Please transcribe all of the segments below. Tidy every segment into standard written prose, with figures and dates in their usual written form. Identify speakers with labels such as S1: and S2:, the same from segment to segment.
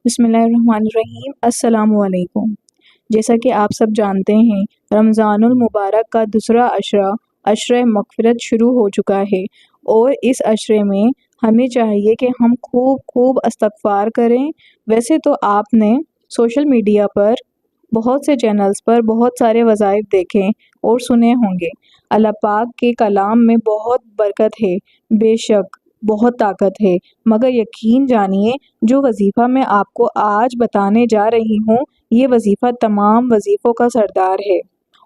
S1: بسم اللہ الرحمن الرحیم۔ السلام علیکم۔ جیسا کہ آپ سب جانتے ہیں، رمضان المبارک کا دوسرا عشرہ مغفرت شروع ہو چکا ہے، اور اس عشرے میں ہمیں چاہیے کہ ہم خوب استغفار کریں۔ ویسے تو آپ نے سوشل میڈیا پر بہت سے چینلز پر بہت سارے وظائف دیکھیں اور سنے ہوں گے۔ اللہ پاک کے کلام میں بہت برکت ہے، بے شک بہت طاقت ہے، مگر یقین جانیے جو وظیفہ میں آپ کو آج بتانے جا رہی ہوں، یہ وظیفہ تمام وظیفوں کا سردار ہے،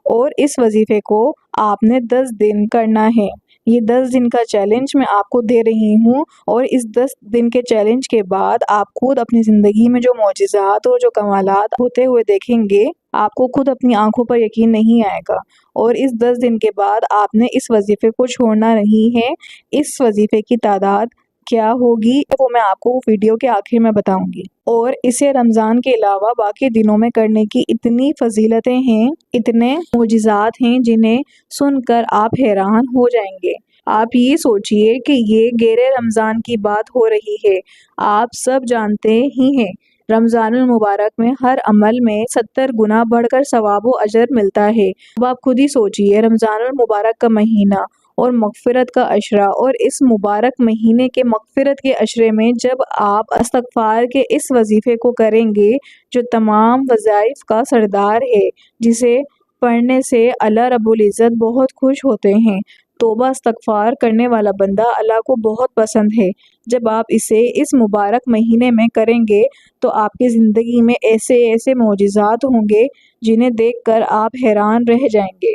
S1: اور اس وظیفے کو آپ نے 10 دن کرنا ہے۔ یہ 10 دن کا چیلنج میں آپ کو دے رہی ہوں، اور اس 10 دن کے چیلنج کے بعد آپ خود اپنی زندگی میں جو معجزات اور جو کمالات ہوتے ہوئے دیکھیں گے، آپ کو خود اپنی آنکھوں پر یقین نہیں آئے گا۔ اور اس 10 دن کے بعد آپ نے اس وظیفے کو چھوڑنا نہیں ہے۔ اس وظیفے کی تعداد کیا ہوگی وہ میں آپ کو ویڈیو کے آخر میں بتاؤں گی، اور اسے رمضان کے علاوہ باقی دنوں میں کرنے کی اتنی فضیلتیں ہیں، اتنے معجزات ہیں جنہیں سن کر آپ حیران ہو جائیں گے۔ آپ یہ سوچئے کہ یہ غیر رمضان کی بات ہو رہی ہے۔ آپ سب جانتے ہی ہیں رمضان المبارک میں ہر عمل میں 70 گنا بڑھ کر ثواب و اجر ملتا ہے۔ اب آپ خود ہی سوچئے، رمضان المبارک کا مہینہ اور مغفرت کا عشرہ، اور اس مبارک مہینے کے مغفرت کے عشرے میں جب آپ استغفار کے اس وظیفے کو کریں گے جو تمام وظائف کا سردار ہے، جسے پڑھنے سے اللہ رب العزت بہت خوش ہوتے ہیں۔ توبہ استغفار کرنے والا بندہ اللہ کو بہت پسند ہے۔ جب آپ اسے اس مبارک مہینے میں کریں گے تو آپ کی زندگی میں ایسے معجزات ہوں گے جنہیں دیکھ کر آپ حیران رہ جائیں گے،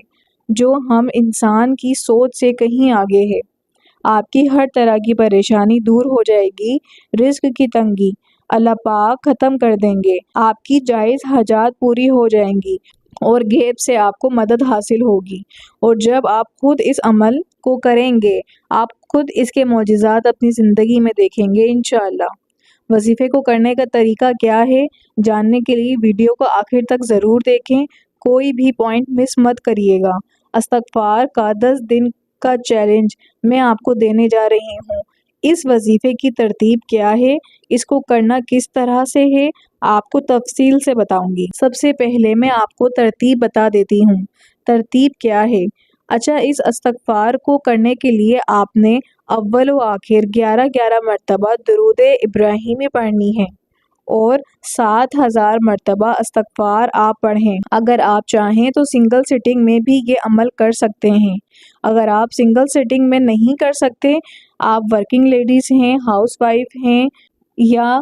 S1: جو ہم انسان کی سوچ سے کہیں آگے ہے۔ آپ کی ہر طرح کی پریشانی دور ہو جائے گی، رزق کی تنگی اللہ پاک ختم کر دیں گے، آپ کی جائز حاجات پوری ہو جائیں گی، اور غیب سے آپ کو مدد حاصل ہوگی۔ اور جب آپ خود اس عمل کو کریں گے، آپ خود اس کے معجزات اپنی زندگی میں دیکھیں گے انشاءاللہ۔ وظیفے کو کرنے کا طریقہ کیا ہے، جاننے کے لیے ویڈیو کو آخر تک ضرور دیکھیں، کوئی بھی پوائنٹ مس مت کریے گا۔ استغفار کا 10 دن کا چیلنج میں آپ کو دینے جا رہی ہوں۔ اس وظیفے کی ترتیب کیا ہے، اس کو کرنا کس طرح سے ہے، آپ کو تفصیل سے بتاؤں گی۔ سب سے پہلے میں آپ کو ترتیب بتا دیتی ہوں۔ ترتیب کیا ہے؟ اچھا، اس استغفار کو کرنے کے لیے آپ نے اول و آخر 11 مرتبہ درود ابراہیمی پڑھنی ہے، اور 7000 مرتبہ استغفار آپ پڑھیں۔ اگر آپ چاہیں تو سنگل سٹنگ میں بھی یہ عمل کر سکتے ہیں۔ اگر آپ سنگل سٹنگ میں نہیں کر سکتے، آپ ورکنگ لیڈیز ہیں، ہاؤس وائف ہیں، یا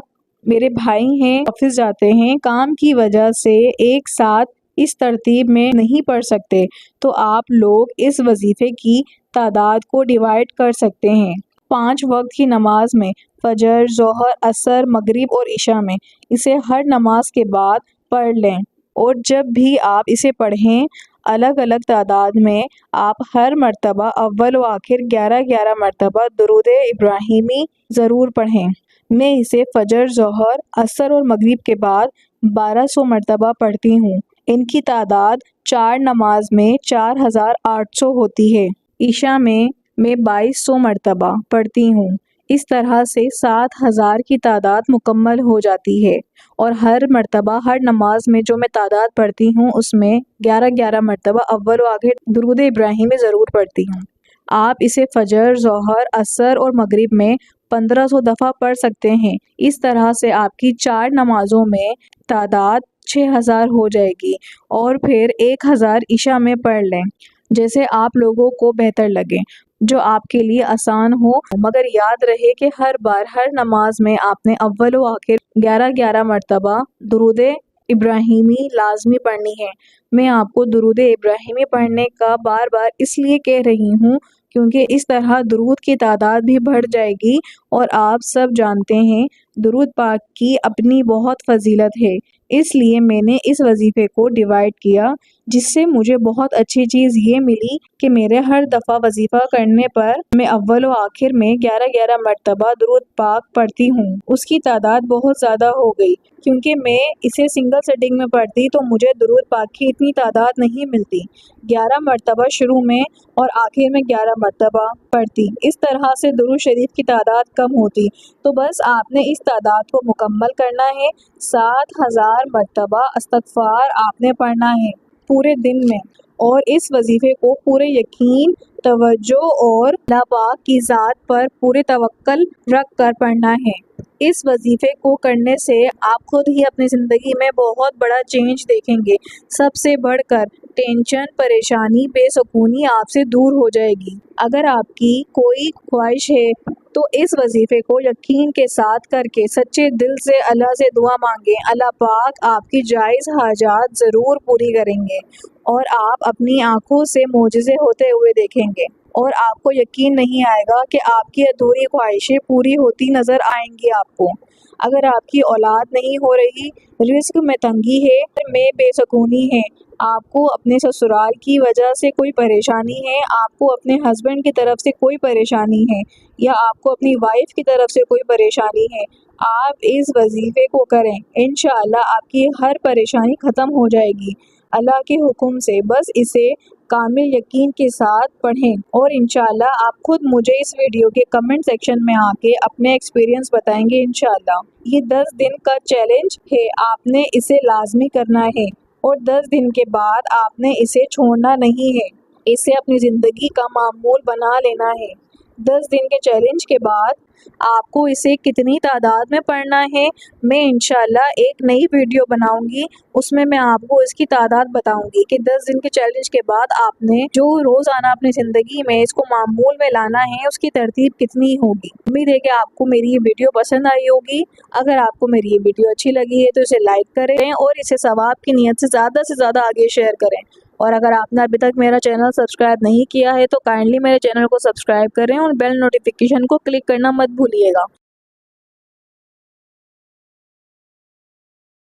S1: میرے بھائی ہیں آفس جاتے ہیں، کام کی وجہ سے ایک ساتھ اس ترتیب میں نہیں پڑھ سکتے، تو آپ لوگ اس وظیفے کی تعداد کو ڈیوائیڈ کر سکتے ہیں 5 وقت کی نماز میں، فجر، ظہر، عصر، مغرب اور عشاء میں۔ اسے ہر نماز کے بعد پڑھ لیں، اور جب بھی آپ اسے پڑھیں الگ الگ تعداد میں آپ ہر مرتبہ اول و آخر 11 مرتبہ درود ابراہیمی ضرور پڑھیں۔ میں اسے فجر، ظہر، عصر اور مغرب کے بعد 1200 مرتبہ پڑھتی ہوں۔ ان کی تعداد 4 نماز میں 4800 ہوتی ہے۔ عشاء میں 2200 مرتبہ پڑھتی ہوں۔ اس طرح سے 7000 کی تعداد مکمل ہو جاتی ہے، اور ہر مرتبہ ہر نماز میں جو میں تعداد پڑھتی ہوں اس میں 11 مرتبہ اول و آخر درود ابراہیمی ضرور پڑھتی ہوں۔ آپ اسے فجر، ظہر، عصر اور مغرب میں 1500 دفعہ پڑھ سکتے ہیں۔ اس طرح سے آپ کی 4 نمازوں میں تعداد 6000 ہو جائے گی، اور پھر 1000 عشاء میں پڑھ لیں، جیسے آپ لوگوں کو بہتر لگے، جو آپ کے لیے آسان ہو، مگر یاد رہے کہ ہر بار ہر نماز میں آپ نے اول و آخر 11 مرتبہ درود ابراہیمی لازمی پڑھنی ہے۔ میں آپ کو درود ابراہیمی پڑھنے کا بار بار اس لیے کہہ رہی ہوں کیونکہ اس طرح درود کی تعداد بھی بڑھ جائے گی، اور آپ سب جانتے ہیں درود پاک کی اپنی بہت فضیلت ہے، اس لیے میں نے اس وظیفے کو ڈیوائیڈ کیا جس سے مجھے بہت اچھی چیز یہ ملی کہ میرے ہر دفعہ وظیفہ کرنے پر میں اول و آخر میں 11 مرتبہ درود پاک پڑھتی ہوں۔ اس کی تعداد بہت زیادہ ہو گئی کیونکہ میں اسے سنگل سیٹنگ میں پڑھتی تو مجھے درود پاک کی اتنی تعداد نہیں ملتی۔ 11 مرتبہ شروع میں اور آخر میں 11 مرتبہ پڑھتی، اس طرح سے درود شریف کی تعداد کم ہوتی۔ تو بس آپ نے اس تعداد کو مکمل کرنا ہے، 7000 مرتبہ استغفار آپ نے پڑھنا ہے پورے دن میں، اور اس وظیفے کو پورے یقین، توجہ اور اللہ پاک کی ذات پر پورے توکل رکھ کر پڑھنا ہے۔ اس وظیفے کو کرنے سے آپ خود ہی اپنی زندگی میں بہت بڑا چینج دیکھیں گے۔ سب سے بڑھ کر ٹینشن، پریشانی، بے سکونی آپ سے دور ہو جائے گی۔ اگر آپ کی کوئی خواہش ہے تو اس وظیفے کو یقین کے ساتھ کر کے سچے دل سے اللہ سے دعا مانگیں، اللہ پاک آپ کی جائز حاجات ضرور پوری کریں گے اور آپ اپنی آنکھوں سے معجزے ہوتے ہوئے دیکھیں گے، اور آپ کو یقین نہیں آئے گا کہ آپ کی ادھوری خواہشیں پوری ہوتی نظر آئیں گی آپ کو۔ اگر آپ کی اولاد نہیں ہو رہی، رزق میں تنگی ہے، میں بے سکونی ہے، آپ کو اپنے سسرال کی وجہ سے کوئی پریشانی ہے، آپ کو اپنے ہسبینڈ کی طرف سے کوئی پریشانی ہے، یا آپ کو اپنی وائف کی طرف سے کوئی پریشانی ہے، آپ اس وظیفے کو کریں، انشاءاللہ آپ کی ہر پریشانی ختم ہو جائے گی اللہ کے حکم سے۔ بس اسے کامل یقین کے ساتھ پڑھیں، اور انشاءاللہ آپ خود مجھے اس ویڈیو کے کمنٹ سیکشن میں آ کے اپنے ایکسپیرینس بتائیں گے انشاءاللہ۔ یہ 10 دن کا چیلنج ہے، آپ نے اسے لازمی کرنا ہے، اور 10 دن کے بعد آپ نے اسے چھوڑنا نہیں ہے، اسے اپنی زندگی کا معمول بنا لینا ہے۔ 10 دن کے چیلنج کے بعد آپ کو اسے کتنی تعداد میں پڑھنا ہے، میں انشاءاللہ ایک نئی ویڈیو بناؤں گی، اس میں آپ کو اس کی تعداد بتاؤں گی کہ 10 دن کے چیلنج کے بعد آپ نے جو روزانہ اپنی زندگی میں اس کو معمول میں لانا ہے، اس کی ترتیب کتنی ہوگی۔ امید ہے کہ آپ کو میری یہ ویڈیو پسند آئی ہوگی۔ اگر آپ کو میری یہ ویڈیو اچھی لگی ہے تو اسے لائک کریں اور اسے ثواب کی نیت سے زیادہ آگے شیئر کریں، اور اگر آپ نے ابھی تک میرا چینل سبسکرائب نہیں کیا ہے تو کائنڈلی میرے چینل کو سبسکرائب کریں اور بیل نوٹیفیکیشن کو کلک کرنا مت بھولیے گا۔